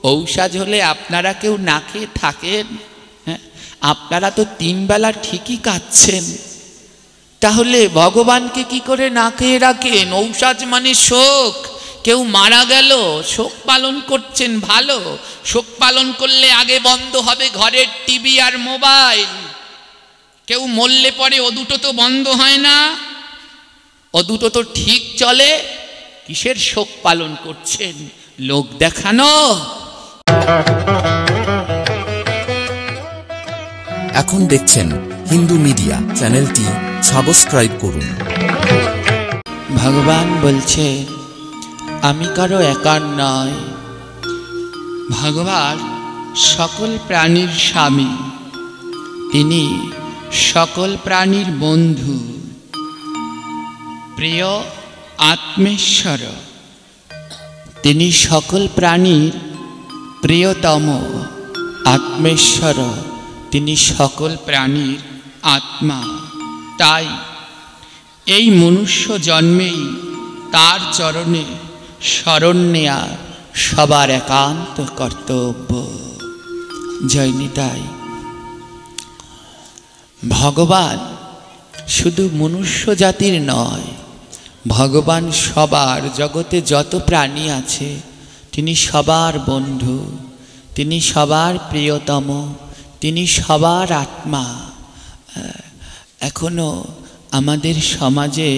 ঔষধ হলে আপনারা কেউ না খেয়ে থাকেন? হ্যাঁ, আপনারা তো 3 বেলা ঠিকই খাচ্ছেন, তাহলে ভগবানকে কি করে না খেয়ে রাখেন? ঔষধ মানে শোক, কেউ মারা গেল শোক পালন করছেন, ভালো, শোক পালন করলে আগে বন্ধ হবে ঘরের টিভি আর মোবাইল। কেউ মরলে পরে ও দুটো তো বন্ধ হয় না, ও দুটো তো ঠিক চলে। কিসের শোক পালন করছেন? লোক দেখানো। এখন দেখছেন হিন্দু মিডিয়া, চ্যানেলটি সাবস্ক্রাইব করুন। ভগবান বলছে আমি কারো একার নয়। ভগবান সকল প্রাণীর স্বামী, তিনি সকল প্রাণীর বন্ধু, প্রিয় আত্মেশ্বর, তিনি সকল প্রাণীর প্রিয়তম আত্মেশ্বর, তিনি সকল প্রাণীর আত্মা। তাই এই মনুষ্য জন্মেই তার চরণে শরণ নেয়া সবার একান্ত কর্তব্য। জয় নিতাই। ভগবান শুধু মনুষ্য জাতির নয়, ভগবান সবার, জগতে যত প্রাণী আছে তিনি সবার বন্ধু, তিনি সবার প্রিয়তম, তিনি সবার আত্মা। এখনো আমাদের সমাজে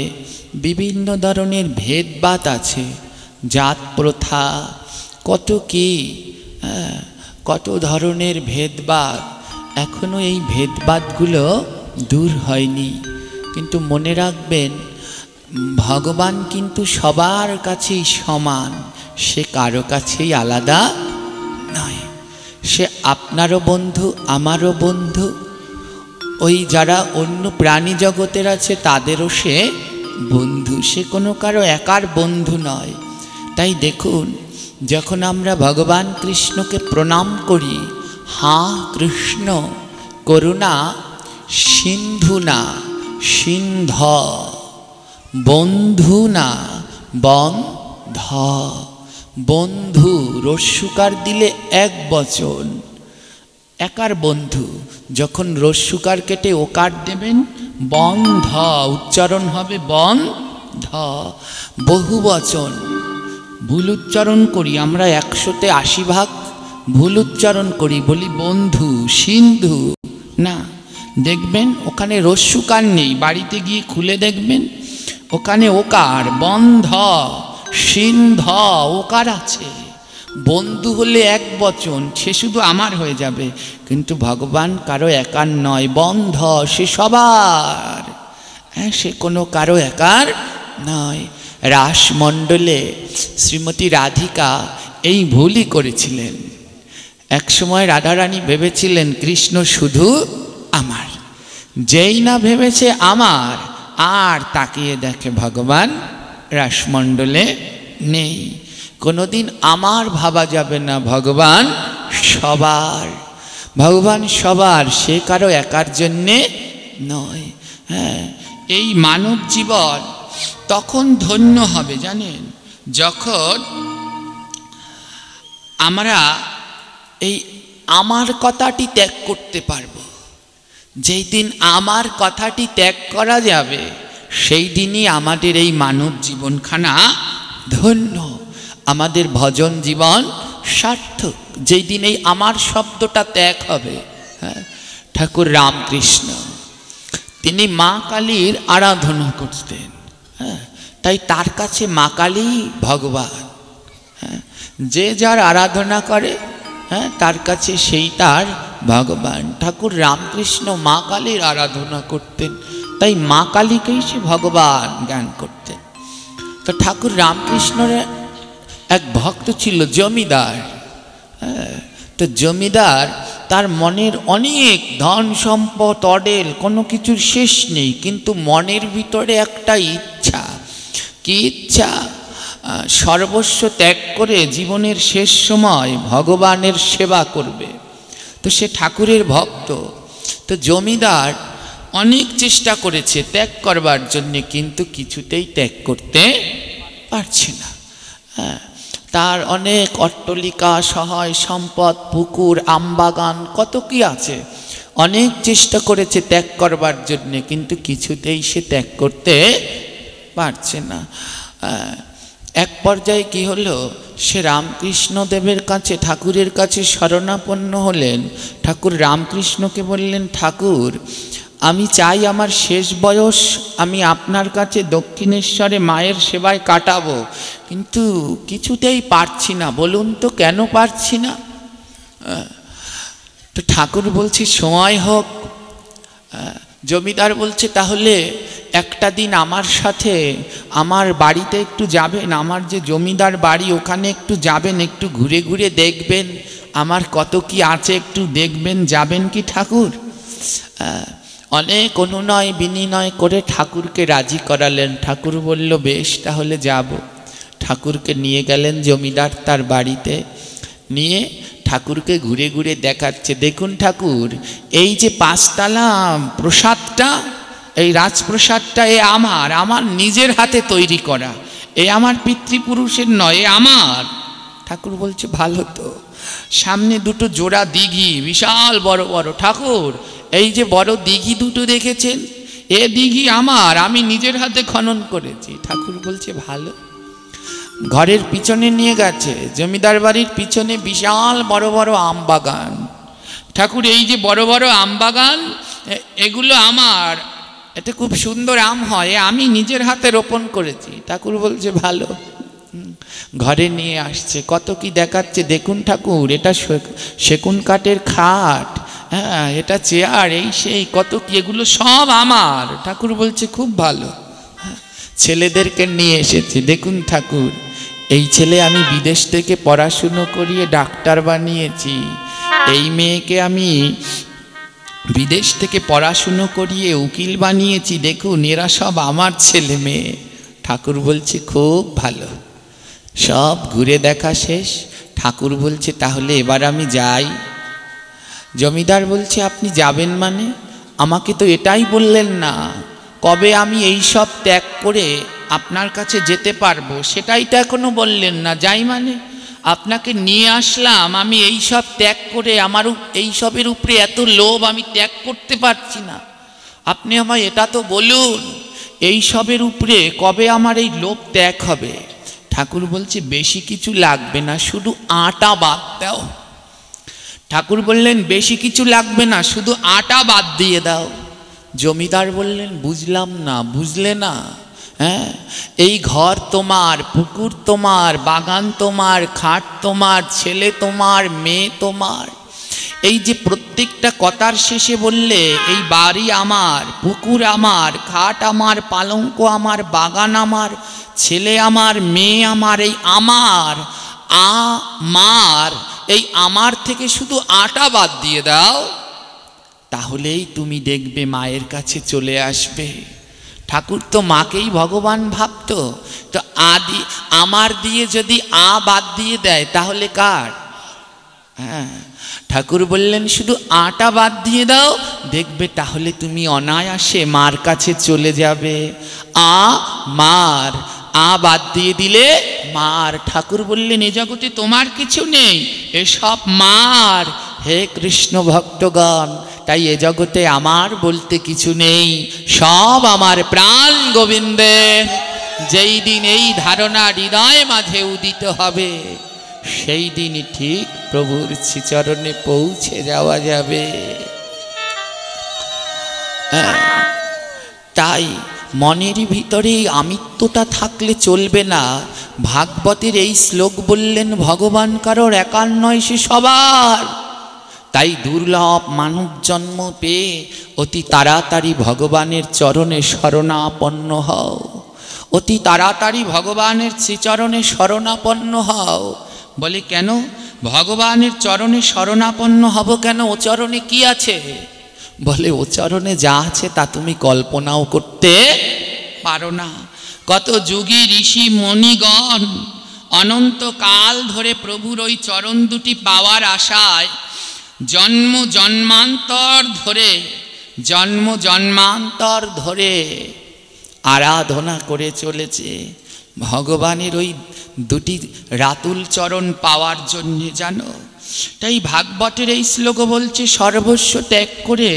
বিভিন্ন ধরনের ভেদভাদ আছে, জাত প্রথা, কত কি, কত ধরনের ভেদভাদ। এখনো এই ভেদভাদগুলো দূর হয়নি। কিন্তু মনে রাখবেন, ভগবান কিন্তু সবার কাছেই সমান, সে কারো কাছেই আলাদা নয়। সে আপনারও বন্ধু, আমারও বন্ধু, ওই যারা অন্য প্রাণী জগতের আছে তাদেরও সে বন্ধু, সে কোনো কারো একার বন্ধু নয়। তাই দেখুন, যখন আমরা ভগবান কৃষ্ণকে প্রণাম করি, হা কৃষ্ণ করুণা সিন্ধুনা সিন্ধ বন্ধুনা বন্ধ, বন্ধু রস্যুকার দিলে এক বচন, একার বন্ধু। যখন রস্যুকার কেটে ওকার দেবেন, বন্ধ উচ্চারণ হবে বন্ধ, বহু বচন। ভুল উচ্চারণ করি আমরা, 100তে 80 ভাগ ভুল উচ্চারণ করি, বলি বন্ধু সিন্ধু, না, দেখবেন ওখানে রস্যুকার নেই, বাড়িতে গিয়ে খুলে দেখবেন ওখানে ওকার, বন্ধ সিন্ধ ওকার আছে। বন্ধু হলে এক বচন, সে শুধু আমার হয়ে যাবে, কিন্তু ভগবান কারো একার নয়, বন্ধ, সে সবার, হ্যাঁ, সে কোনো কারো একার নয়। রাসমণ্ডলে শ্রীমতী রাধিকা এই ভুলই করেছিলেন। একসময় রাধারানী ভেবেছিলেন কৃষ্ণ শুধু আমার, যেই না ভেবেছে আমার, আর তাকিয়ে দেখে ভগবান রাসমণ্ডলে নেই। কোনোদিন আমার ভাবা যাবে না, ভগবান সবার, ভগবান সবার, সে কারো একার জন্যে নয়। হ্যাঁ, এই মানব জীবন তখন ধন্য হবে জানেন, যখন আমরা এই আমার কথাটি ত্যাগ করতে পারবো। যেই দিন আমার কথাটি ত্যাগ করা যাবে, সেই দিনই আমাদের এই মানব জীবনখানা ধন্য, আমাদের ভজন জীবন সার্থক। যেই দিন এই আমার শব্দটা ত্যাগ হবে। হ্যাঁ, ঠাকুর রামকৃষ্ণ তিনি মা কালীর আরাধনা করতেন। হ্যাঁ, তাই তার কাছে মা কালী ভগবান। হ্যাঁ, যে যার আরাধনা করে, হ্যাঁ, তার কাছে সেই তার ভগবান। ঠাকুর রামকৃষ্ণ মা কালীর আরাধনা করতেন, তাই মা কালীকেই সে ভগবান জ্ঞান করতেন। তো ঠাকুর রামকৃষ্ণের এক ভক্ত ছিল জমিদার। হ্যাঁ, তো জমিদার, তার মনের অনেক ধন সম্পদ অডেল, কোনো কিছুর শেষ নেই, কিন্তু মনের ভিতরে একটা ইচ্ছা। কি ইচ্ছা? সর্বস্ব ত্যাগ করে জীবনের শেষ সময় ভগবানের সেবা করবে। তো সে ঠাকুরের ভক্ত। তো জমিদার অনেক চেষ্টা করেছে ত্যাগ করবার জন্যে, কিন্তু কিছুতেই ত্যাগ করতে পারছে না। হ্যাঁ, তার অনেক অট্টালিকা, সহায় সম্পদ, পুকুর, আমবাগান, কত কি আছে। অনেক চেষ্টা করেছে ত্যাগ করবার জন্যে, কিন্তু কিছুতেই সে ত্যাগ করতে পারছে না। এক পর্যায়ে কি হলো, সে রামকৃষ্ণদেবের কাছে, ঠাকুরের কাছে শরণাপন্ন হলেন। ঠাকুর রামকৃষ্ণকে বললেন, ঠাকুর আমি চাই আমার শেষ বয়স আমি আপনার কাছে দক্ষিণেশ্বরে মায়ের সেবায় কাটাবো, কিন্তু কিছুতেই পারছি না, বলুন তো কেন পারছি না। তো ঠাকুর বলছে সময় হোক। জমিদার বলছে তাহলে একটা দিন আমার সাথে আমার বাড়িতে একটু যাবেন, আমার যে জমিদার বাড়ি ওখানে একটু যাবেন, একটু ঘুরে ঘুরে দেখবেন আমার কত কি আছে, একটু দেখবেন, যাবেন কি ঠাকুর? অনেক অনুনয় বিনিময় করে ঠাকুরকে রাজি করালেন। ঠাকুর বলল বেশ তাহলে যাব। ঠাকুরকে নিয়ে গেলেন জমিদার তার বাড়িতে, নিয়ে ঠাকুরকে ঘুরে ঘুরে দেখাচ্ছে, দেখুন ঠাকুর এই যে 5 তলা প্রসাদটা, এই রাজপ্রসাদটা এ আমার নিজের হাতে তৈরি করা, এ আমার পিতৃপুরুষের নয়, এ আমার। ঠাকুর বলছে ভালো তো। সামনে দুটো জোড়া দিঘি, বিশাল বড় বড়। ঠাকুর এই যে বড় দিঘি দুটো দেখেছেন, এ দিঘি আমার, আমি নিজের হাতে খনন করেছি। ঠাকুর বলছে ভালো। ঘরের পিছনে নিয়ে গেছে, জমিদার বাড়ির পিছনে বিশাল বড় বড় আম বাগান। ঠাকুর এই যে বড় বড় আম বাগান, এগুলো আমার, এতে খুব সুন্দর আম হয়, আমি নিজের হাতে রোপণ করেছি। ঠাকুর বলছে ভালো। ঘরে নিয়ে আসছে, কত কি দেখাচ্ছে, দেখুন ঠাকুর এটা সেগুন কাঠের খাট, হ্যাঁ এটা চেয়ার, এই সেই কত কি, এগুলো সব আমার। ঠাকুর বলছে খুব ভালো। ছেলেদেরকে নিয়ে এসেছে, দেখুন ঠাকুর এই ছেলে আমি বিদেশ থেকে পড়াশুনো করিয়ে ডাক্তার বানিয়েছি, এই মেয়েকে আমি বিদেশ থেকে পড়াশুনো করিয়ে উকিল বানিয়েছি, দেখুন এরা সব আমার ছেলে মেয়ে। ঠাকুর বলছে খুব ভালো। সব ঘুরে দেখা শেষ। ঠাকুর বলছে তাহলে এবার আমি যাই। জমিদার বলছে আপনি যাবেন মানে? আমাকে তো এটাই বললেন না, কবে আমি এই সব ত্যাগ করে আপনার কাছে যেতে পারবো সেটাই তো এখনো বললেন না। যাই মানে? আপনাকে নিয়ে আসলাম, আমি এই সব ত্যাগ করে, আমার এই সবের উপরে এত লোভ, আমি ত্যাগ করতে পারছি না। আপনি আমায় এটা তো বলুন, এই সবের উপরে কবে আমার এই লোভ ত্যাগ হবে? ঠাকুর বলছে বেশি কিছু লাগবে না, শুধু আটা বাদ দাও। ঠাকুর বললেন বেশি কিছু লাগবে না, শুধু আটা বাদ দিয়ে দাও। জমিদার বললেন বুঝলাম না। বুঝলে না? হ্যাঁ, এই ঘর তোমার, পুকুর তোমার, বাগান তোমার, খাট তোমার, ছেলে তোমার, মেয়ে তোমার, এই যে প্রত্যেকটা কথার শেষে বললে এই বাড়ি আমার, পুকুর আমার, খাট আমার, পালঙ্ক আমার, বাগান আমার, ছেলে আমার, মেয়ে আমার, এই আমার এই আমার থেকে শুধু আটা বাদ দিয়ে দাও, তাহলেই তুমি দেখবে মায়ের কাছে চলে আসবে। ঠাকুর তো মাকেই ভগবান ভাবতো, তো আদি আমার দিয়ে যদি বাদ দিয়ে দেয় তাহলে কার? হ্যাঁ, ঠাকুর বললেন শুধু আটা বাদ দিয়ে দাও, দেখবে তাহলে তুমি অনায়াসে মার কাছে চলে যাবে। মার বাদ দিয়ে দিলে মার। ঠাকুর বললেন এ জগতে তোমার কিছু নেই, এসব মার। হে কৃষ্ণ ভক্তগণ, তাই এ জগতে আমার বলতে কিছু নেই, সব আমার প্রাণ গোবিন্দের। যেই দিন এই ধারণা হৃদয় মাঝে উদিত হবে, সেই দিনই ঠিক প্রভুর শ্রীচরণে পৌঁছে যাওয়া যাবে। তাই মনের ভিতরে আমিত্বটা থাকলে চলবে না। ভাগবতের এই শ্লোক বললেন ভগবান কারোর একার নয়, সে সবার। তাই দুর্লভ মানব জন্ম পেয়ে অতি তাড়াতাড়ি ভগবানের চরণে শরণাপন্ন হও, অতি তাড়াতাড়ি ভগবানের শ্রীচরণে শরণাপন্ন হও। বলে কেন ভগবানের চরণে শরণাপন্ন হব কেন? ও চরণে কি আছে? বলে ও চরণে যা আছে তা তুমি কল্পনাও করতে পারো না। কত যুগী ঋষি মণিগণ অনন্তকাল ধরে প্রভুর ওই চরণ দুটি পাওয়ার আশায় জন্ম জন্মান্তর ধরে আরাধনা করে চলেছে, ভগবানের ওই দুটি রাতুল চরণ পাওয়ার জন্যে জানো। তাই ভাগবতের এই শ্লোক বলছে সর্বস্ব ত্যাগ করে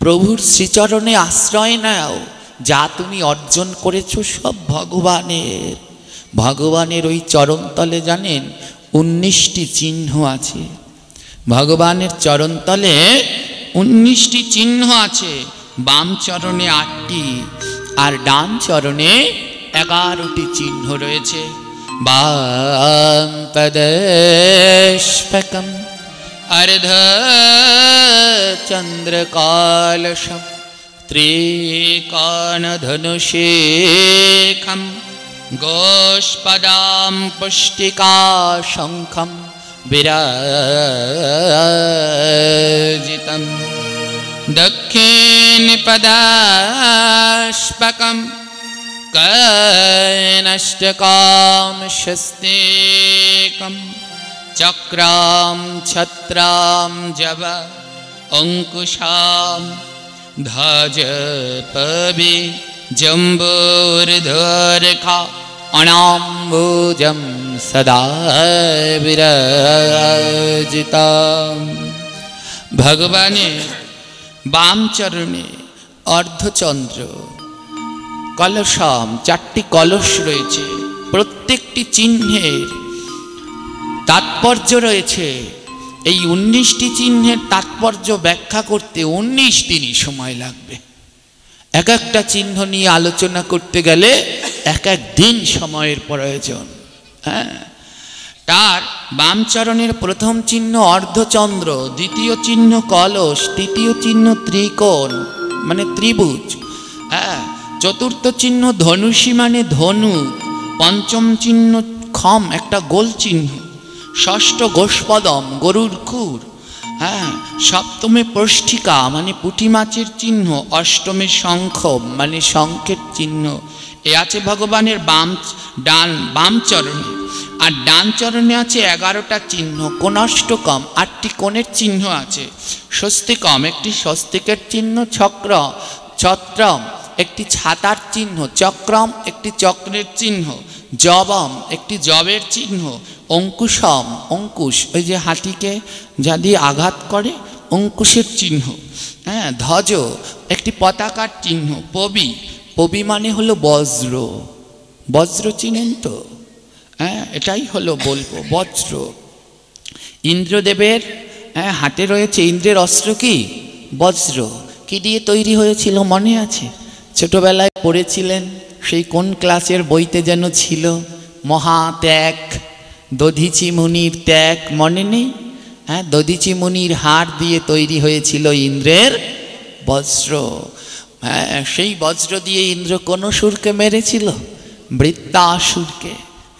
প্রভুর শ্রীচরণে আশ্রয় নাও, যা তুমি অর্জন করেছো সব ভগবানের। ভগবানের ওই চরণতলে জানেন 19টি চিহ্ন আছে। ভগবানের চরণতলে 19টি চিহ্ন আছে। বাম চরণে 8টি আর ডান চরণে 11টি চিহ্ন রয়েছে। বাম পদস্পকম अर्ध चंद्रकालशम त्रिकोणधनुषेखम गोष्पदां पुष्टिका शंखम विराजितम् दक्षिणपदास्पकं कैनष्टकां शस्तेकम् चक्रां छत्रां जव अंकुशां ध्वज पवि जम्बूर्ध्वरेखा अनाम्बुजं सदा विराजिताम्। भगवाনের বাম চরণে অর্ধচন্দ্র কলশম, 4টি কলস রয়েছে। প্রত্যেকটি চিহ্নের তাৎপর্য রয়েছে। এই 19টি চিহ্নের তাৎপর্য ব্যাখ্যা করতে 19 দিনই সময় লাগবে। এক একটা চিহ্ন নিয়ে আলোচনা করতে গেলে এক এক দিন সময়ের প্রয়োজন। হ্যাঁ, তার বাম চরণের প্রথম চিহ্ন অর্ধচন্দ্র, দ্বিতীয় চিহ্ন কলস, তৃতীয় চিহ্ন ত্রিকোণ মানে ত্রিভুজ, হ্যাঁ, চতুর্থ চিহ্ন ধনুষী মানে ধনুক, পঞ্চম চিহ্ন খম একটা গোল চিহ্ন, ষষ্ঠ গোষ্পদম গরুর খুর, হ্যাঁ, সপ্তমে পৃষ্ঠিকা মানে পুঁটি মাছের চিহ্ন, অষ্টমে শঙ্খ মানে শঙ্খের চিহ্ন। এ আছে ভগবানের বাম চরণে। আর ডান চরণে আছে 11টা চিহ্ন। কোণাষ্টকম 8টি কোণের চিহ্ন আছে। স্বস্তিকম একটি স্বস্তিকের চিহ্ন, ছত্রম একটি ছাতার চিহ্ন, চক্রম একটি চক্রের চিহ্ন, জবম একটি জবের চিহ্ন, অঙ্কুশম অঙ্কুশ ওই যে হাতিকে যা দিয়ে আঘাত করে অঙ্কুশের চিহ্ন, হ্যাঁ, ধ্বজ একটি পতাকার চিহ্ন, পবি মানে হলো বজ্র, বজ্র চিনেন তো? হ্যাঁ, এটাই হলো বলবো বজ্র। ইন্দ্রদেবের হাতে রয়েছে ইন্দ্রের অস্ত্র কি? বজ্র। কি দিয়ে তৈরি হয়েছিল মনে আছে? ছোটবেলায় পড়েছিলেন, সেই কোন ক্লাসের বইতে যেন ছিল, মহাত্যাগ, দধিচি মুনির ত্যাগ, মনে নেই? হ্যাঁ, দধিচি মুনির হাড় দিয়ে তৈরি হয়েছিল ইন্দ্রের বজ্র। হ্যাঁ, সেই বজ্র দিয়ে ইন্দ্র কোন অসুরকে মেরেছিল? বৃত্তাসুরকে।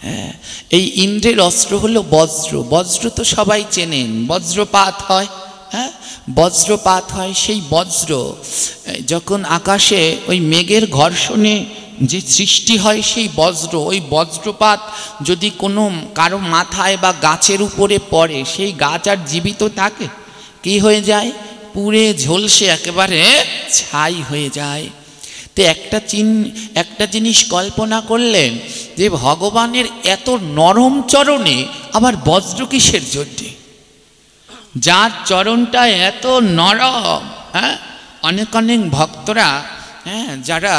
হ্যাঁ, এই ইন্দ্রের অস্ত্র হলো বজ্র। বজ্র তো সবাই চেনেন, বজ্রপাত হয়। হ্যাঁ, বজ্রপাত হয়। সেই বজ্র যখন আকাশে ওই মেঘের ঘর্ষণে যে সৃষ্টি হয় সেই বজ্র, ওই বজ্রপাত যদি কোনো কারো মাথায় বা গাছের উপরে পড়ে, সেই গাছ আর জীবিত থাকে? কি হয়ে যায়? পুড়ে ঝলসে একেবারে ছাই হয়ে যায়। তো একটা জিনিস কল্পনা করলেন যে ভগবানের এত নরম চরণে আবার বজ্র কিসের জন্যে? যার চরণটা এত নরম, হ্যাঁ, অনেক অনেক ভক্তরা, হ্যাঁ, যারা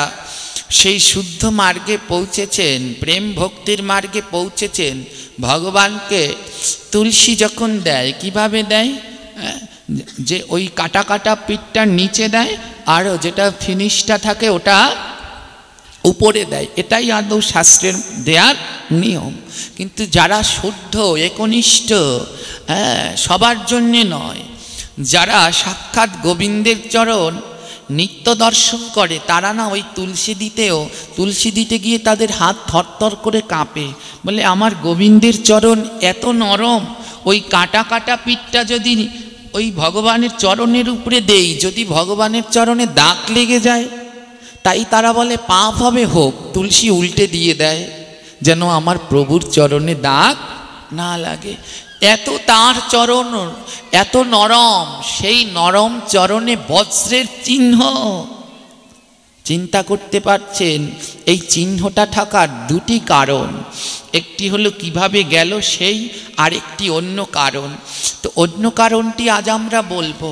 সেই শুদ্ধ মার্গে পৌঁছেছেন, প্রেম ভক্তির মার্গে পৌঁছেছেন, ভগবানকে তুলসী যখন দেয় কিভাবে দেয়? যে ওই কাটা কাটা পিঠটা নিচে দেয়, আর যেটা ফিনিশটা থাকে ওটা উপরে দেয়। এটাই আদৌ শাস্ত্রের দেয়ার নিয়ম। কিন্তু যারা শুদ্ধ একনিষ্ঠ, হ্যাঁ, সবার জন্যে নয়, যারা সাক্ষাৎ গোবিন্দের চরণ নিত্য দর্শন করে, তারা না ওই তুলসী দিতে গিয়ে তাদের হাত থরথর করে কাঁপে, বলে আমার গোবিন্দের চরণ এত নরম, ওই কাটা কাটা পিঠটা যদি ওই ভগবানের চরণের উপরে দেই, যদি ভগবানের চরণে দাগ লেগে যায়, তাই তারা বলে পাপ হবে, হোক, তুলসী উল্টে দিয়ে দেয় যেন আমার প্রভুর চরণে দাগ না লাগে। এত তার চরণ এত নরম, সেই নরম চরণে বজ্রের চিহ্ন। চিন্তা করতে পারছেন এই চিহ্নটা থাকার দুটি কারণ, একটি হলো কিভাবে গেল সেই, আর একটি অন্য কারণ। তো অন্য কারণটি আজ আমরা বলবো।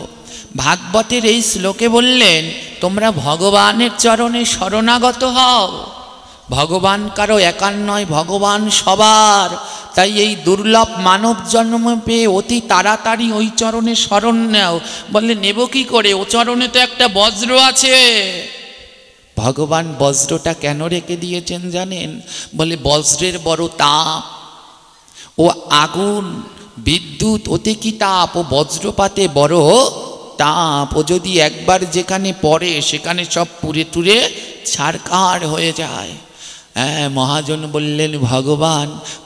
ভাগবতের এই শ্লোকে বললেন তোমরা ভগবানের চরণে শরণাগত হও। ভগবান কারো একার নয়, ভগবান সবার। তাই এই দুর্লভ মানব জন্ম পেয়ে অতি তাড়াতাড়ি ওই চরণে শরণ নেও। বললে নেব কি করে, ও চরণে তো একটা বজ্র আছে। ভগবান বজ্রটা কেন রেখে দিয়েছেন জানেন? বলে বজ্রের বড় তাপ, ও আগুন বিদ্যুৎ ওতে কি তাপ, ও বজ্রপাতে বড় তাপ। ও যদি একবার যেখানে পড়ে সেখানে সব পুড়ে টুরে ছারখার হয়ে যায়। হ্যাঁ, মহাজন বললেন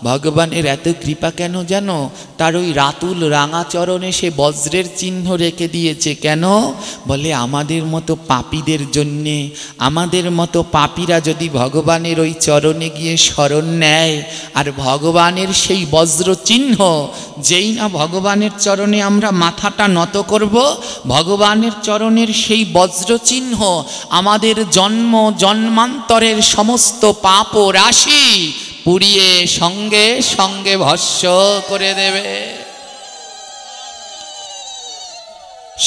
ভগবানের এত কৃপা কেন জানো? তার ওই রাতুল রাঙা চরণে সে বজ্রের চিহ্ন রেখে দিয়েছে। কেন? বলে আমাদের মতো পাপীদের জন্যে। আমাদের মতো পাপীরা যদি ভগবানের ওই চরণে গিয়ে শরণ নেয়, আর ভগবানের সেই বজ্র চিহ্ন, যেই না ভগবানের চরণে আমরা মাথাটা নত করব, ভগবানের চরণের সেই বজ্র চিহ্ন আমাদের জন্ম জন্মান্তরের সমস্ত পাপ ও রাশি পুড়িয়ে সঙ্গে সঙ্গে ভস্ম করে দেবে।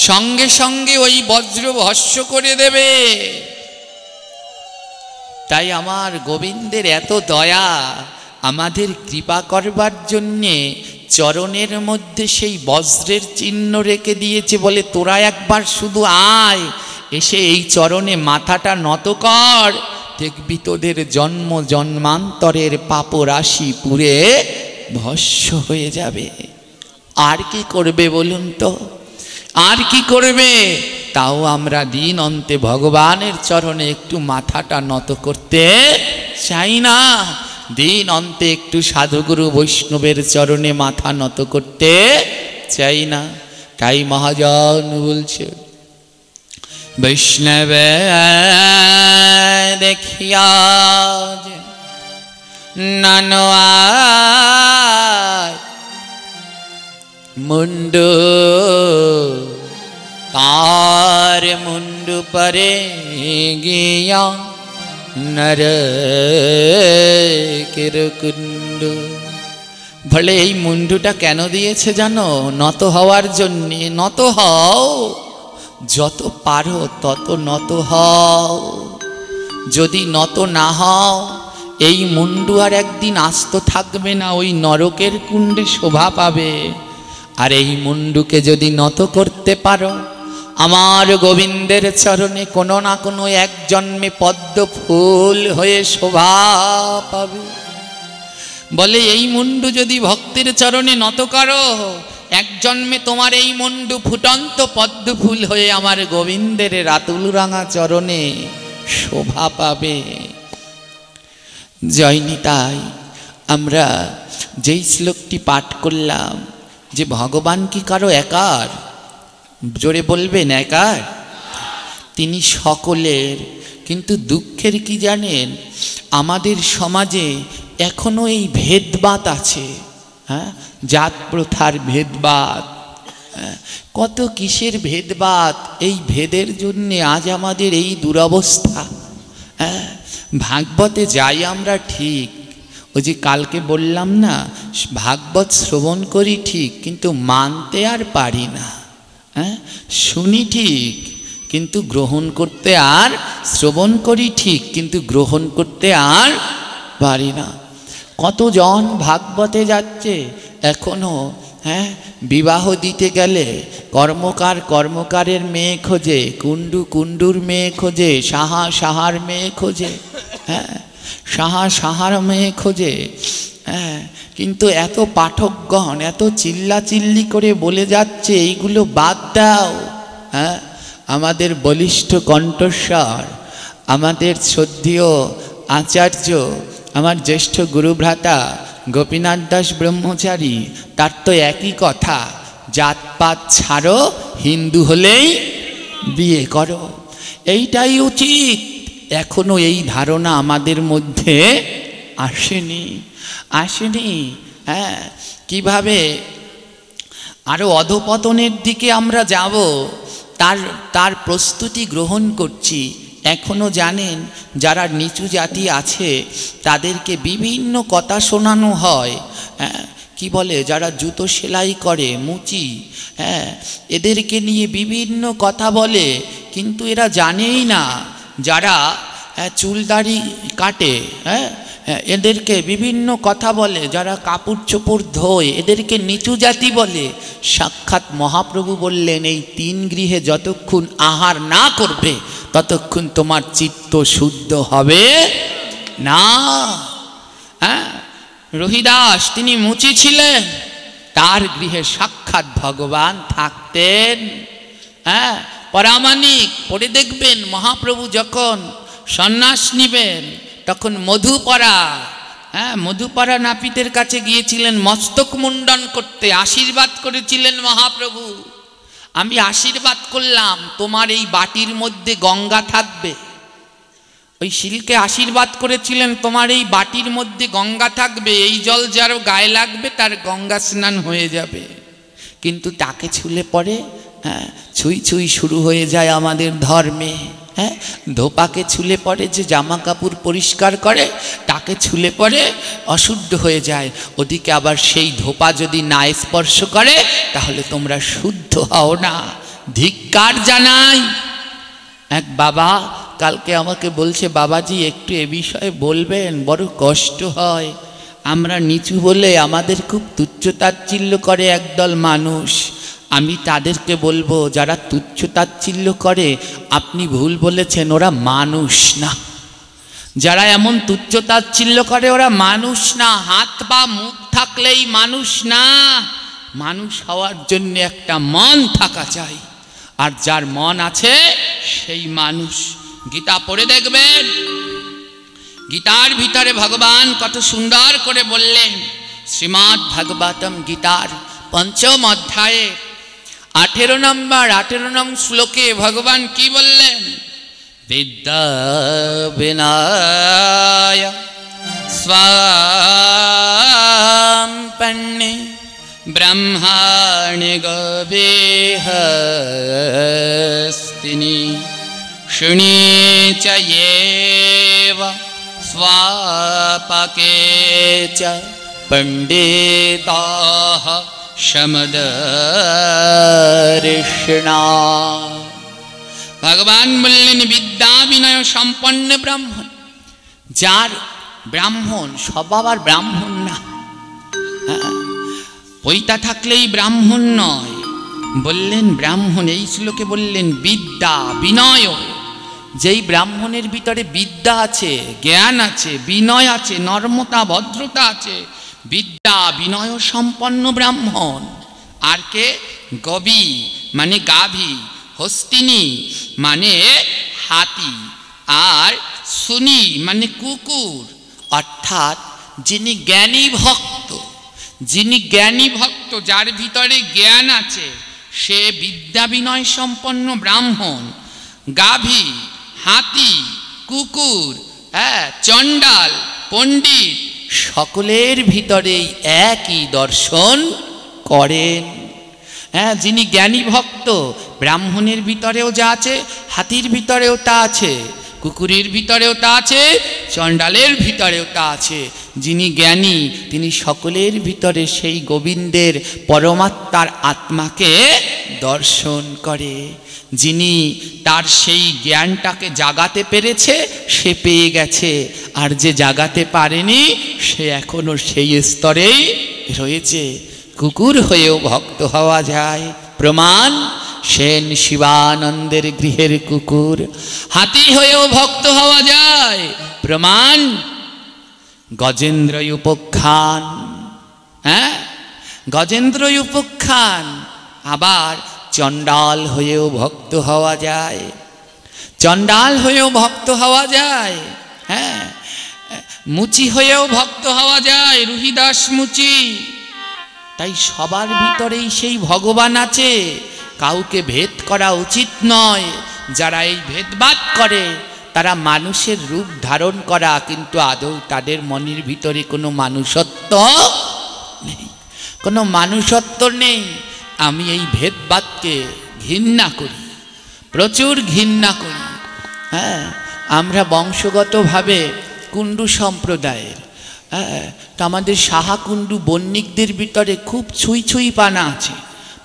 সঙ্গে সঙ্গে ওই বজ্র ভস্ম করে দেবে। তাই আমার গোবিন্দের এত দয়া, আমাদের কৃপা করবার জন্যে চরণের মধ্যে সেই বজ্রের চিহ্ন রেখে দিয়েছে। বলে তোরা একবার শুধু আয়, এসে এই চরণে মাথাটা নত কর, দেখবি তোদের জন্ম জন্মান্তরের পাপ রাশি পুড়ে ভস্ম হয়ে যাবে। আর কি করবে বলুন তো, আর কি করবে? তাও আমরা দিন অন্তে ভগবানের চরণে একটু মাথাটা নত করতে চাই না, দিন অন্তে একটু সাধুগুরু বৈষ্ণবের চরণে মাথা নত করতে চাই না। তাই মহাজন বলছে বৈষ্ণব দেখিয়া নানোয়া মুন্ডু তার মুন্ডু পরে গিয়া নর কিরকুন্ডু। বলে এই মুন্ডুটা কেন দিয়েছে জানো? নত হওয়ার জন্যে। নত হও, যত পারো তত নত হও। যদি নত না হও, এই মুন্ডু আর একদিন আস্ত থাকবে না, ওই নরকের কুণ্ডে শোভা পাবে। আর এই মুন্ডুকে যদি নত করতে পারো, আমার গোবিন্দের চরণে কোনো না কোনো এক জন্মে পদ্ম ফুল হয়ে শোভা পাবে। বলে এই মুন্ডু যদি ভক্তের চরণে নত করো, এক জন্মে তোমার এই মুন্ডু ফুটন্ত পদ্ম ফুল হয়ে আমার গোবিন্দের রাতুল রাঙা চরণে শোভা পাবে। জয়নিতাই, আমরা যেই শ্লোকটি পাঠ করলাম যে ভগবান কি কারো একার? জোরে বলবেন একার? তিনি সকলের। কিন্তু দুঃখের কি জানেন, আমাদের সমাজে এখনো এই ভেদবাদ আছে। হ্যাঁ, জাত প্রথার ভেদবাদ, কত কিসের ভেদবাদ। এই ভেদের জন্যে আজ আমাদের এই দুরবস্থা। হ্যাঁ, ভাগবতে যাই আমরা ঠিক, ওই যে কালকে বললাম না, ভাগবত শ্রবণ করি ঠিক, কিন্তু মানতে আর পারি না। হ্যাঁ, শুনি ঠিক কিন্তু গ্রহণ করতে, আর শ্রবণ করি ঠিক কিন্তু গ্রহণ করতে আর পারি না। কতজন ভাগবতে যাচ্ছে এখনো। হ্যাঁ, বিবাহ দিতে গেলে কর্মকার কর্মকারের মেয়ে খোঁজে, কুণ্ডু কুণ্ডুর মেয়ে খোঁজে, সাহা সাহার মেয়ে খোঁজে। হ্যাঁ, সাহা সাহার মেয়ে খোঁজে। হ্যাঁ, কিন্তু এত পাঠকগণ এত চিল্লাচিল্লি করে বলে যাচ্ছে এইগুলো বাদ দাও। হ্যাঁ, আমাদের বলিষ্ঠ কণ্ঠস্বর, আমাদের শ্রদ্ধেয় আচার্য, আমার জ্যেষ্ঠ গুরুভ্রাতা গোপীনাথ দাস ব্রহ্মচারী, তার তো একই কথা, জাতপাত ছাড়ো, হিন্দু হলেই বিয়ে করো। এইটাই উচিত। এখনো এই ধারণা আমাদের মধ্যে আসেনি। হ্যাঁ, কিভাবে আরো অধপতনের দিকে আমরা যাব তার প্রস্তুতি গ্রহণ করছি। এখনো জানেন যারা নিচু জাতি আছে তাদেরকে বিভিন্ন কথা শোনানো হয়। কি বলে, যারা জুতো সেলাই করে, মুচি, এদেরকে নিয়ে বিভিন্ন কথা বলে, কিন্তু এরা জানেই না যারা চুলদাড়ি কাটে, এদেরকে বিভিন্ন কথা বলে, যারা কাপড় চোপড় ধোয় এদেরকে নিচু জাতি বলে। সাক্ষাৎ মহাপ্রভু বললেন, এই 3 গৃহে যতক্ষণ আহার না করবে ততক্ষণ তোমার চিত্ত শুদ্ধ হবে না। রহিদাস তিনি মুচি ছিলেন, তার গৃহে সাক্ষাৎ ভগবান থাকতেন। পরামানিক পড়ে দেখবেন, মহাপ্রভু যখন সন্ন্যাস নিবেন তখন মধুপরা নাপিতের কাছে গিয়েছিলেন মস্তক মুন্ডন করতে, আশীর্বাদ করেছিলেন মহাপ্রভু, আমি আশীর্বাদ করলাম তোমার এই বাটির মধ্যে গঙ্গা থাকবে। ওই শিলকে আশীর্বাদ করেছিলেন তোমার এই বাটির মধ্যে গঙ্গা থাকবে, এই জল যার গায়ে লাগবে তার গঙ্গা স্নান হয়ে যাবে। কিন্তু তাকে ছুলে পরে ছুঁই ছুঁই শুরু হয়ে যায় আমাদের ধর্মে। ধোপাকে ছুলে পরে যে জামা কাপড় পরিষ্কার করে তাকে ছুলে পরে অশুদ্ধ হয়ে যায়। ওদিকে আবার সেই ধোপা যদি না স্পর্শ করে তাহলে তোমরা শুদ্ধ হও না। ধিক্কার জানাই। এক বাবা কালকে আমাকে বলছে, বাবাজি একটু এ বিষয়ে বলবেন, বড় কষ্ট হয়, আমরা নিচু বলে আমাদের খুব তুচ্ছ-তাচ্ছিল্য করে একদল মানুষ। আমি তাদেরকে বলবো, যারা তুচ্ছ-তাচ্ছিল্য করে আপনি ভুল বলেছেন, ওরা মানুষ না। যারা এমন তুচ্ছ-তাচ্ছিল্য করে ওরা মানুষ না। হাত বা মুখ থাকলেই মানুষ না। মানুষ হওয়ার জন্য একটা মন থাকা চাই, আর যার মন আছে সেই মানুষ। গীতা পড়ে দেখবেন, গীতার ভিতরে ভগবান কত সুন্দর করে বললেন। শ্রীমদ্ ভাগবতম গীতার 5ম অধ্যায়ে 18 নং শ্লোকে ভগবান কি বললেন? বিদ্যা বিনয় স্বাম্পন্নে ব্রহ্মাণি গবেহস্তিনি শুনি চ এব স্বাপকে চ পণ্ডিতাঃ সমদর্শনা। ভগবান বললেন, বিদ্যা বিনয় সম্পন্ন ব্রাহ্মণ। যার ব্রাহ্মণ, সব আর ব্রাহ্মণ না, পৈতা থাকলেই ব্রাহ্মণ নয়। বললেন ব্রাহ্মণ, এই শ্লোকে বললেন বিদ্যা বিনয়। যেই ব্রাহ্মণের ভিতরে বিদ্যা আছে, জ্ঞান আছে, বিনয় আছে, নর্মতা ভদ্রতা আছে, বিদ্যা বিনয় সম্পন্ন ব্রাহ্মণ। আর কে? গবি মানে গাভী, হস্তিনী মানে হাতি, আর শুনি মানে কুকুর। অর্থাৎ যিনি জ্ঞানী ভক্ত, যিনি জ্ঞানী ভক্ত, যার ভিতরে জ্ঞান আছে, সে বিদ্যা বিনয় সম্পন্ন ব্রাহ্মণ। গাভী, হাতি, কুকুর, চণ্ডাল, পণ্ডিত সকলের ভিতরেই একই দর্শন করেন। যিনি জ্ঞানী ভক্ত, ব্রাহ্মণের ভিতরেও যা আছে, হাতির ভিতরেও তা আছে, কুকুরের ভিতরেও তা আছে, চণ্ডালের ভিতরেও তা আছে। যিনি জ্ঞানী তিনি সকলের ভিতরে সেই গোবিন্দের পরমাত্মার আত্মাকে দর্শন করে। যিনি তার সেই জ্ঞানটাকে জাগাতে পেরেছে সে পেয়ে গেছে, আর যে জাগাতে পারেনি সে এখনো সেই স্তরেই রয়েছে। কুকুর হয়েও ভক্ত হওয়া যায়, প্রমাণ সেন শিবানন্দের গৃহের কুকুর। হাতি হয়েও ভক্ত হওয়া যায়, প্রমাণ গজেন্দ্র উপাখ্যান। গজেন্দ্র উপাখ্যান। আবার চণ্ডাল হয়েও ভক্ত হওয়া যায়, চণ্ডাল হয়েও ভক্ত হওয়া যায়। মুচি হয়েও ভক্ত হওয়া যায়, রুহিদাস মুচি। তাই সবার ভিতরেই সেই ভগবান আছে, কাউকে ভেদ করা উচিত নয়। যারা এই ভেদভাদ করে তারা মানুষের রূপ ধারণ করা, কিন্তু আদৌ তাদের মনের ভিতরে কোনো মানুষত্ব নেই, কোনো মানুষত্ব নেই। আমি এই ভেদভাদকে ঘৃণা করি, প্রচুর ঘৃণা করি। হ্যাঁ, আমরা বংশগতভাবে কুণ্ডু সম্প্রদায়ের। হ্যাঁ, তো আমাদের সাহা কুণ্ডু বণিকদের ভিতরে খুব ছুঁই ছুঁই পানা আছে,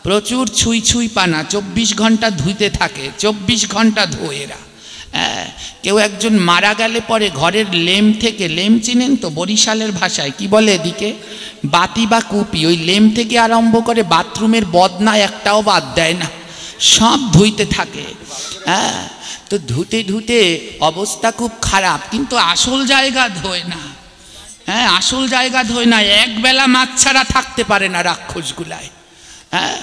প্রচুর ছুঁই ছুঁই পানা, 24 ঘন্টা ধুইতে থাকে, 24 ঘন্টা ধোয় এরা। হ্যাঁ, কেউ একজন মারা গেলে পরে ঘরের লেম থেকে, লেম চিনেন তো বরিশালের ভাষায় কি বলে এদিকে, বাতি বা কুপি, ওই লেম থেকে আরম্ভ করে বাথরুমের বদনা একটাও বাদ দেয় না, সব ধুইতে থাকে। হ্যাঁ, তো ধুতে ধুতে অবস্থা খুব খারাপ, কিন্তু আসল জায়গা ধোয় না। হ্যাঁ, আসল জায়গা ধোয় না, একবেলা মাছ ছাড়া থাকতে পারে না রাক্ষসগুলায়। হ্যাঁ,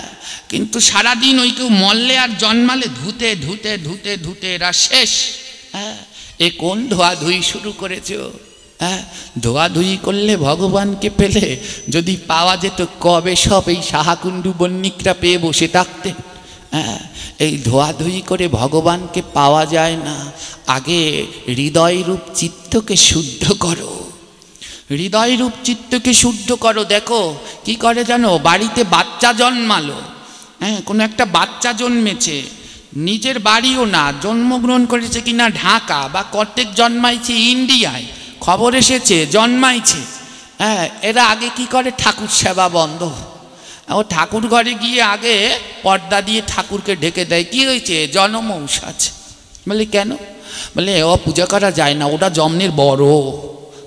কিন্তু সারাদিন ওই কেউ মরলে আর জন্মালে ধুতে ধুতে ধুতে ধুতে এরা শেষ। হ্যাঁ, এ কোন ধোয়াধুয়ি শুরু করেছো? হ্যাঁ, ধোয়াধুয়ি করলে ভগবানকে পেলে যদি পাওয়া যেত, কবে সব এই সাহাকুণ্ডু বণিকরা পেয়ে বসে থাকতেন। হ্যাঁ, এই ধোয়াধুয়ি করে ভগবানকে পাওয়া যায় না। আগে হৃদয় রূপ চিত্তকে শুদ্ধ করো, হৃদয় রূপ চিত্তকে শুদ্ধ করো। দেখো কি করে জানো, বাড়িতে বাচ্চা জন্মালো, হ্যাঁ, কোনো একটা বাচ্চা জন্মেছে, নিজের বাড়িও না, জন্মগ্রহণ করেছে কিনা ঢাকা, বা কর্তেক জন্মাইছে ইন্ডিয়ায়, খবর এসেছে জন্মাইছে। হ্যাঁ, এরা আগে কি করে, ঠাকুর সেবা বন্ধ, ও ঠাকুর ঘরে গিয়ে আগে পর্দা দিয়ে ঠাকুরকে ঢেকে দেয়। কি হয়েছে, জনমৌসাজ। বলে কেন? বলে ও পূজা করা যায় না, ওটা জন্মের বড়।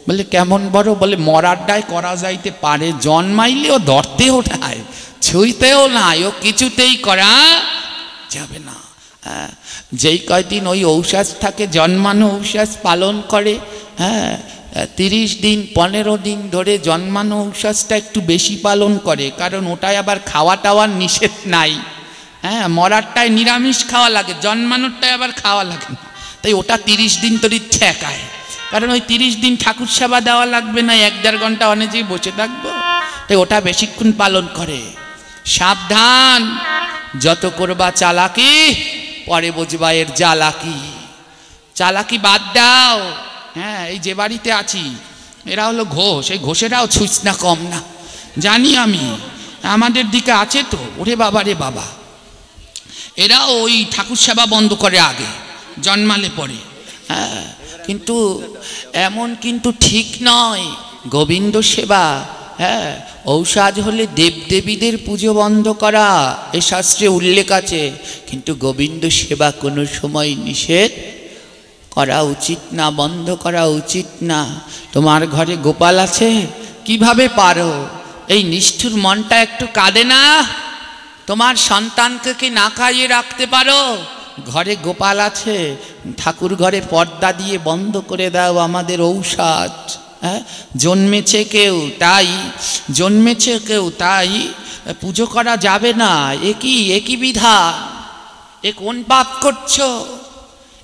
বলে কেমন বড়? বলে মরার দায় করা যাইতে পারে, জন্মাইলেও ধরতেও নাই, ছুঁইতেও নাই, ও কিছুতেই করা যাবে না। যেই কয়দিন ওই ঔষাস থাকে, জন্মানো ঔষাস পালন করে, হ্যাঁ, 30 দিন 15 দিন ধরে জন্মানো ঔষাসটা একটু বেশি পালন করে, কারণ ওটাই আবার খাওয়া টাওয়ার নিষেধ নাই। হ্যাঁ, মরারটায় নিরামিষ খাওয়া লাগে, জন্মানোরটায় আবার খাওয়া লাগে না, তাই ওটা 30 দিন ধরে ঠেকায়। কারণ ওই 30 দিন ঠাকুর সেবা দেওয়া লাগবে না, 1-1.5 ঘন্টা অনেকেই বসে থাকবো, তাই ওটা বেশিক্ষণ পালন করে। সাবধান, যত করবা চালাকি, পরে বুঝবা এর জ্বালাকি। চালাকি বাদ দাও। হ্যাঁ, এই যে বাড়িতে আছি, এরা হলো ঘোষ, এই ঘোষেরাও ছুঁচ না কম না, জানি আমি, আমাদের দিকে আছে তো। ওরে বাবা রে বাবা, এরাও ওই ঠাকুর সেবা বন্ধ করে আগে জন্মালে পরে। হ্যাঁ, কিন্তু এমন কিন্তু ঠিক নয়। গোবিন্দ সেবা, হ্যাঁ, ঔষধ হলে দেবদেবীদের পুজো বন্ধ করা, এ শাস্ত্রে উল্লেখ আছে, কিন্তু গোবিন্দ সেবা কোনো সময় নিষেধ করা উচিত না, বন্ধ করা উচিত না। তোমার ঘরে গোপাল আছে, কিভাবে পারো? এই নিষ্ঠুর মনটা একটু কাঁদে না? তোমার সন্তানকে কি না খাইয়ে রাখতে পারো? ঘরে গোপাল আছে, ঠাকুর ঘরে পর্দা দিয়ে বন্ধ করে দাও, আমাদের ঔষধ। হ্যাঁ, জন্মেছে কেউ তাই, জন্মেছে কেউ তাই পুজো করা যাবে না। একই বিধান, এ কোন পাপ করছো?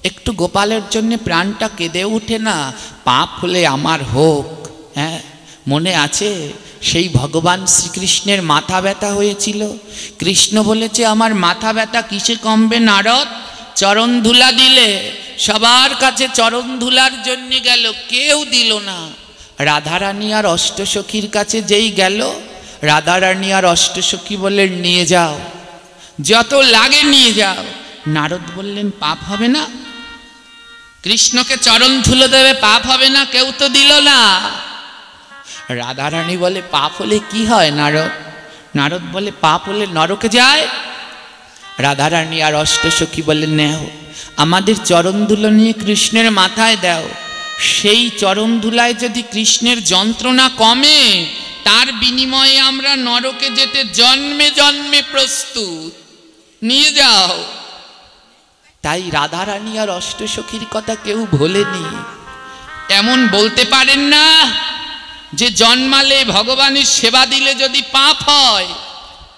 একটু গোপালের জন্য প্রাণটা কেঁদে ওঠে না? পাপ হলে আমার হোক। হ্যাঁ, মনে আছে সেই ভগবান শ্রীকৃষ্ণের মাথা ব্যথা হয়েছিল, কৃষ্ণ বলেছে আমার মাথা ব্যথা কিসে কমবে নারদ? চরণ ধুলা দিলে। সবার কাছে চরণ ধুলার জন্য গেল, কেউ দিল না। রাধারানী আর অষ্টসখীর কাছে যেই গেল, রাধারানী আর অষ্টসখী বললেন নিয়ে যাও, যত লাগে নিয়ে যাও। নারদ বললেন পাপ হবে না? কৃষ্ণকে চরণ ধুলো দেবে, পাপ হবে না? কেউ তো দিল না। রাধারানী বলে পাপ হলে কি হয় নারদ? নারদ বলে পাপ হলে নরকে যায়। রাধারানী আর অষ্টসখী বলে নেও, আমাদের চরণ ধুলো নিয়ে কৃষ্ণের মাথায় দাও, সেই চরণ ধুলায় যদি কৃষ্ণের যন্ত্রণা কমে, তার বিনিময়ে আমরা নরকে যেতে জন্মে জন্মে প্রস্তুত, নিয়ে যাও। তাই রাধারানী আর অষ্টসখীর কথা কেউ ভোলেনি। এমন বলতে পারেন না যে জন্মালে ভগবানের সেবা দিলে যদি পাপ হয়,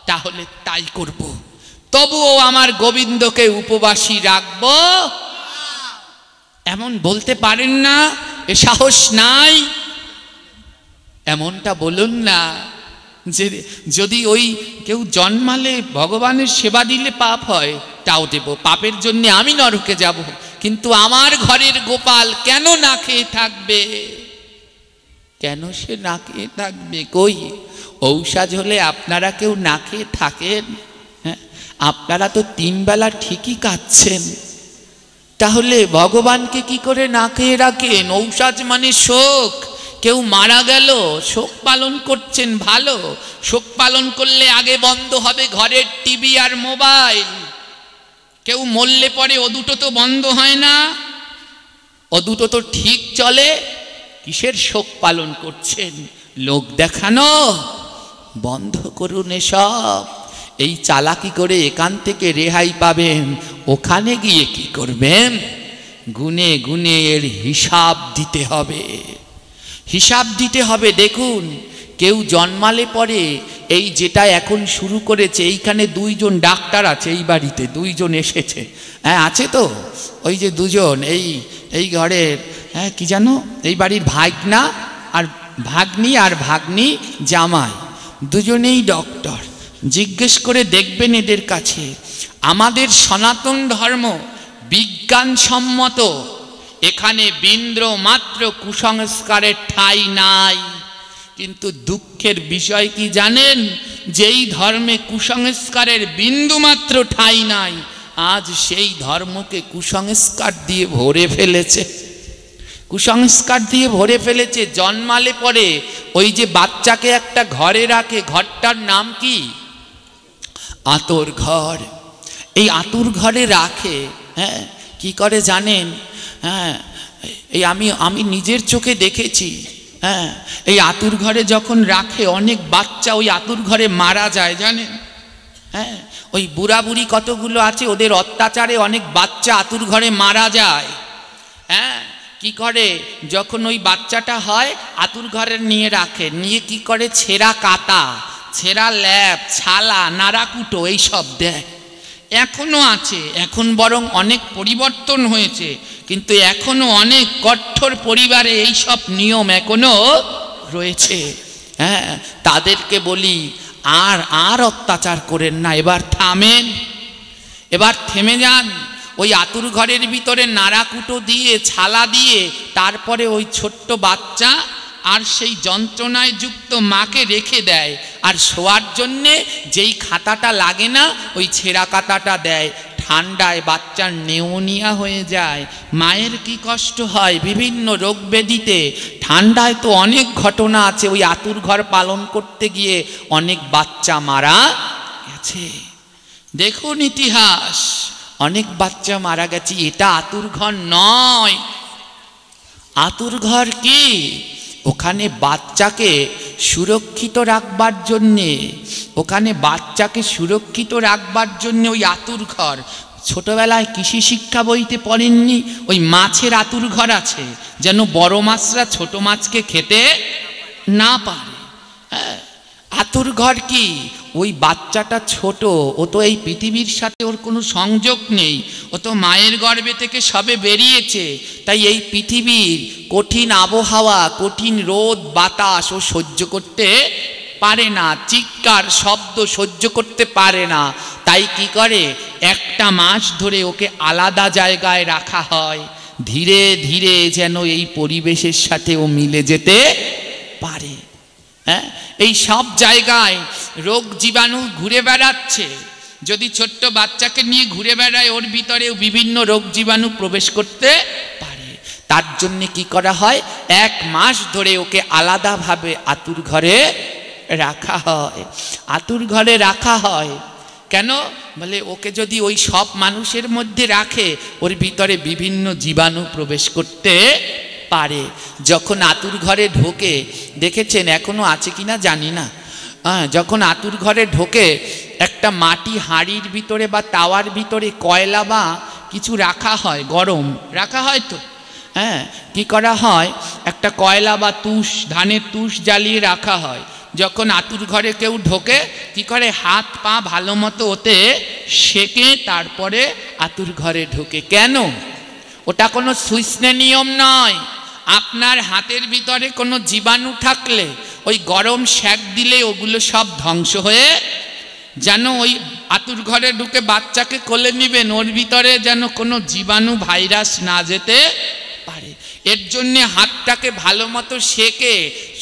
তাহলে তাই করব, তবুও আমার গোবিন্দকে উপবাসী রাখব, এমন বলতে পারেন না? এ সাহস নাই? এমনটা বলুন না যে যদি ওই কেউ জন্মালে ভগবানের সেবা দিলে পাপ হয়, তাও দেব, পাপের জন্য আমি নরকে যাব, কিন্তু আমার ঘরের গোপাল কেন না খেয়ে থাকবে? কেন সে না খেয়ে থাকবে? কই ঔষধ হলে আপনারা কেউ না খেয়ে থাকেন? হ্যাঁ, আপনারা তো 3 বেলা ঠিকই খাচ্ছেন, তাহলে ভগবানকে কি করে না খেয়ে রাখেন? ঔষধ মানে শোক। কেউ মারা গেল, শোক পালন করছেন, ভালো। শোক পালন করলে আগে বন্ধ হবে ঘরের টিভি আর মোবাইল। কেউ মরলে পরে ও দুটো তো বন্ধ হয় না, ও দুটো তো ঠিক চলে। কিসের শোক পালন করছেন? লোক দেখানো। বন্ধ করুন এসব। এই চালাকি করে এখান থেকে রেহাই পাবেন, ওখানে গিয়ে কি করবেন? গুনে গুনে এর হিসাব দিতে হবে, হিসাব দিতে হবে। দেখুন, কেউ জন্মালে পরে এই যেটা এখন শুরু করেছে, এইখানে দুইজন ডাক্তার আছে, এই বাড়িতে দুইজন এসেছে। হ্যাঁ আছে তো, ওই যে দুজন, এই ঘরের, হ্যাঁ কি জানো, এই বাড়ির ভাগনা আর ভাগ্নি আর ভাগ্নি জামাই, দুজনেই ডক্টর। জিজ্ঞেস করে দেখবেন এদের কাছে, আমাদের সনাতন ধর্ম বিজ্ঞানসম্মত, এখানে বিন্দু মাত্র কুসংস্কারের ঠাঁই নাই। কিন্তু দুঃখের বিষয় কি জানেন? যেই ধর্মে কুসংস্কারের বিন্দু মাত্র ঠাঁই নাই, আজ সেই ধর্মকে কুসংস্কার দিয়ে ভরে ফেলেছে, কুসংস্কার দিয়ে ভরে ফেলেছে। জন্মালে পরে ওই যে বাচ্চাকে একটা ঘরে রাখে, ঘরটার নাম কি? আতর ঘর। এই আতুর ঘরে রাখে। হ্যাঁ কি করে জানেন? হ্যাঁ এই আমি নিজের চোখে দেখেছি। হ্যাঁ এই আতুর ঘরে যখন রাখে, অনেক বাচ্চা ওই আতুর ঘরে মারা যায় জানেন। হ্যাঁ ওই বুড়া বুড়ি কতগুলো আছে, ওদের অত্যাচারে অনেক বাচ্চা আতুর ঘরে মারা যায়। হ্যাঁ কি করে, যখন ওই বাচ্চাটা হয় আতুর ঘরে নিয়ে রাখে, নিয়ে কি করে, ছেঁড়া কাতা, ছেঁড়া ল্যাপ, ছালা, নাড়াকুটো এইসব দেয়। এখনো আছে, এখন বরং অনেক পরিবর্তন হয়েছে, কিন্তু এখনো অনেক কঠোর পরিবারে এইসব নিয়ম এখনো রয়েছে। হ্যাঁ তাদেরকে বলি আর অত্যাচার করেন না, এবার থামেন, এবার থেমে যান। ওই আতুর ঘরের ভিতরে নাড়াকুটো দিয়ে, ছালা দিয়ে, তারপরে ওই ছোট্ট বাচ্চা আর সেই যন্ত্রণায় যুক্ত মাকে রেখে দেয়। আর শোয়ার জন্যে যেই খাতাটা লাগে না, ওই ছেঁড়া কাতাটা দেয়। ঠান্ডায় বাচ্চার নিউমোনিয়া হয়ে যায়, মায়ের কি কষ্ট হয়, বিভিন্ন রোগ ব্যাধিতে। ঠান্ডায় তো অনেক ঘটনা আছে, ওই আতুর ঘর পালন করতে গিয়ে অনেক বাচ্চা মারা গেছে। দেখুন ইতিহাস, অনেক বাচ্চা মারা গেছে। এটা আতুর ঘর নয়। আতুর ঘর কি? ওখানে বাচ্চাকে সুরক্ষিত রাখবার জন্যে, ওখানে বাচ্চাকে সুরক্ষিত রাখবার জন্য ওই আতুর ঘর। ছোটবেলায় কৃষি শিক্ষা বইতে পড়েননি? ওই মাছের আতুর ঘর আছে, যেন বড় মাছরা ছোট মাছকে খেতে না পারে। হ্যাঁ আতুর ঘর কি? ওই বাচ্চাটা ছোট, ও তো এই পৃথিবীর সাথে ওর কোনো সংযোগ নেই, ও তো মায়ের গর্ভে থেকে সবে বেরিয়েছে। তাই এই পৃথিবীর কঠিন আবহাওয়া, কঠিন রোদ বাতাস ও সহ্য করতে পারে না, চিৎকার শব্দ সহ্য করতে পারে না। তাই কি করে, একটা মাস ধরে ওকে আলাদা জায়গায় রাখা হয়, ধীরে ধীরে যেন এই পরিবেশের সাথে ও মিলে যেতে পারে। হ্যাঁ এই সব জায়গায় রোগ জীবাণু ঘুরে বেড়াচ্ছে। যদি ছোট্ট বাচ্চাকে নিয়ে ঘুরে বেড়ায়, ওর ভিতরেও বিভিন্ন রোগ জীবাণু প্রবেশ করতে পারে। তার জন্যে কি করা হয়, এক মাস ধরে ওকে আলাদাভাবে আতুর ঘরে রাখা হয়। আতুর ঘরে রাখা হয় কেন? বলে ওকে যদি ওই সব মানুষের মধ্যে রাখে, ওর ভিতরে বিভিন্ন জীবাণু প্রবেশ করতে পারে। যখন আতুর ঘরে ঢোকে, দেখেছেন এখনো আছে কিনা জানি না, যখন আতুর ঘরে ঢোকে, একটা মাটি হাঁড়ির ভিতরে বা তাওয়ার ভিতরে কয়লা বা কিছু রাখা হয়, গরম রাখা হয় তো। হ্যাঁ কি করা হয়, একটা কয়লা বা তুষ, ধানের তুষ জ্বালিয়ে রাখা হয়। যখন আতুর ঘরে কেউ ঢোকে, কি করে, হাত পা ভালো মতো ওতে সেকে তারপরে আতুর ঘরে ঢোকে। কেন? ওটা কোনো সুইসনে নিয়ম নয়। আপনার হাতের ভিতরে কোনো জীবাণু থাকলে ওই গরম সেক দিলে ওগুলো সব ধ্বংস হয়ে, যেন ওই আতুর ঘরে ঢুকে বাচ্চাকে কোলে নেবেন, ওর ভিতরে যেন কোনো জীবাণু ভাইরাস না যেতে পারে। এর জন্যে হাতটাকে ভালো মতো সেকে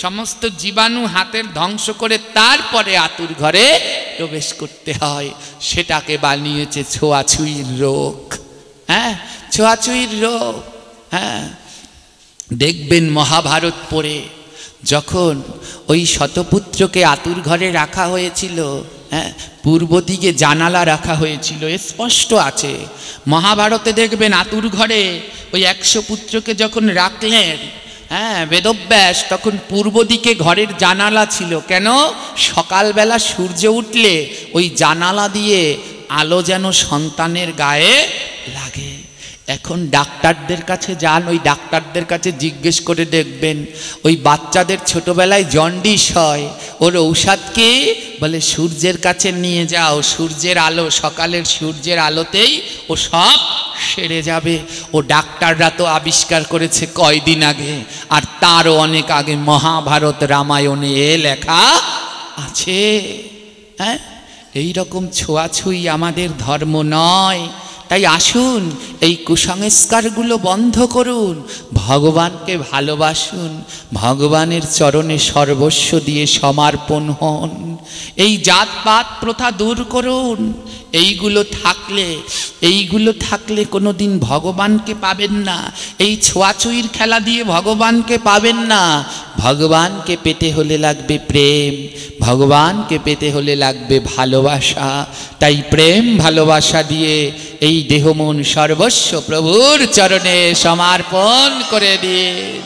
সমস্ত জীবাণু হাতের ধ্বংস করে তারপরে আতুর ঘরে প্রবেশ করতে হয়। সেটাকে বানিয়েছে ছোঁয়াছুঁয়ির রোগ। হ্যাঁ, ছোঁয়াছুঁয়ির রোগ। হ্যাঁ, দেখবেন মহাভারত পড়ে যখন ওই শতপুত্রকে আতুর ঘরে রাখা হয়েছিল, হ্যাঁ, পূর্ব দিকে জানালা রাখা হয়েছিল, স্পষ্ট আছে মহাভারতে। দেখবেন আতুর ঘরে ওই 100 পুত্রকে যখন রাখলেন, হ্যাঁ, বেদব্যাস, তখন পূর্ব দিকে ঘরের জানালা ছিল। কেন? সকালবেলা সূর্য উঠলে ওই জানালা দিয়ে আলো যেন সন্তানের গায়ে লাগে। এখন ডাক্তারদের কাছে যান, ওই ডাক্তারদের কাছে জিজ্ঞেস করে দেখবেন, ওই বাচ্চাদের ছোটবেলায় জন্ডিস হয়, ওর ঔষধ কি? বলে সূর্যের কাছে নিয়ে যাও, সূর্যের আলো, সকালের সূর্যের আলোতেই ও সব সেরে যাবে। ও ডাক্তাররা তো আবিষ্কার করেছে কয়দিন আগে, আর তারও অনেক আগে মহাভারত রামায়ণে এ লেখা আছে। হ্যাঁ, এইরকম ছোঁয়াছুঁই আমাদের ধর্ম নয়। তাই আসুন এই কুসংস্কারগুলো বন্ধ করুন, ভগবানকে ভালোবাসুন, ভগবানের চরণে সর্বস্ব দিয়ে সমর্পণ হন, এই জাতপাত প্রথা দূর করুন। এইগুলো থাকলে কোনো দিন ভগবানকে পাবেন না। এই ছোঁয়াছুঁয়ির খেলা দিয়ে ভগবানকে পাবেন না। ভগবানকে পেতে হলে লাগবে প্রেম, ভগবানকে পেতে হলে লাগবে ভালোবাসা। তাই প্রেম ভালোবাসা দিয়ে এই দেহ মন সর্বস্ব প্রভুর চরণে সমর্পণ করে দিন।